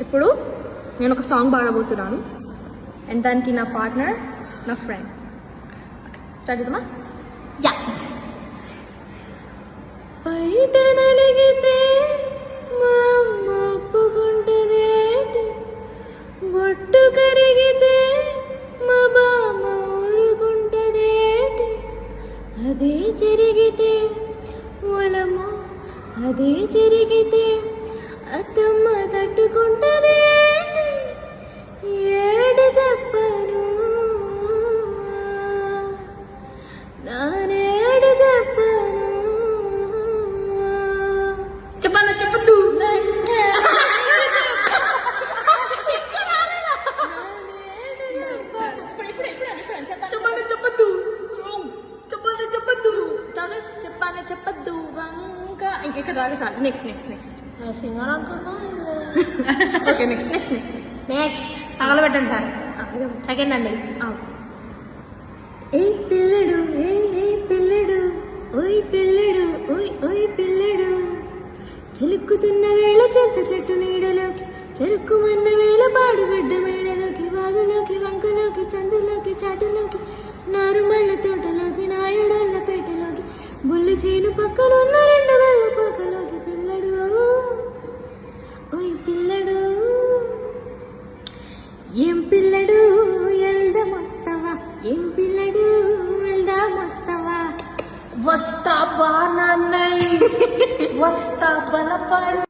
ఇప్పుడు నేను ఒక సాంగ్ పాడబోతున్నాను అండ్ దానికి నా పార్ట్నర్ నా ఫ్రెండ్. స్టార్ట్ చేద్దామా? యా. బయట నలిగితే మా అమ్మ ఒప్పుకుంటదేంటి, బొట్టు కరిగితే మా బామ్మ ఊరుకుంటదేంటి, అదే జరిగితే ఓలమ్మ అదే జరిగితే అత్తమ్మ తట్టుకుంటదేంటి, ఏడు చెప్పను నానేడు చెప్పను. చెప్పన్నా చెప్పద్దు. చెప్పద్దు చాలా చెప్పాలి చెప్పద్దు వంక ఇక్కడ దాకా సార్. నెక్స్ట్ సింగర్ అనుకుంటా. ఓకే నెక్స్ట్ తగలబెట్టండి సార్. సెకండ్ అండి. ఏ పిల్లడు ఏ పిల్లడు ఓయ్ పిల్లడు ఓయ్ పిల్లడు, చెలుక్కుతున్న వేళ చెత్త చెట్టు నీడలోకి, చెరుక్కుమన్న వేళ పాడుబడ్డ మేడలోకి, వాగులోకి వంకలోకి సందులోకి చాటులోకి, నారుమళ్ళ తోటలోకి నాయుడోళ్ళ పేటలోకి, బుల్లి చేను పక్కనున్న రెండు గల్ల పక్కలోకి, పిల్లడు ఓయ్ పిల్లడు ఏం పిల్లడు ఎల్దామొస్తావా, ఏం పిల్లడు ఎల్దామొస్తావా, వస్తా బానన్నయ్ వస్తా బలపడి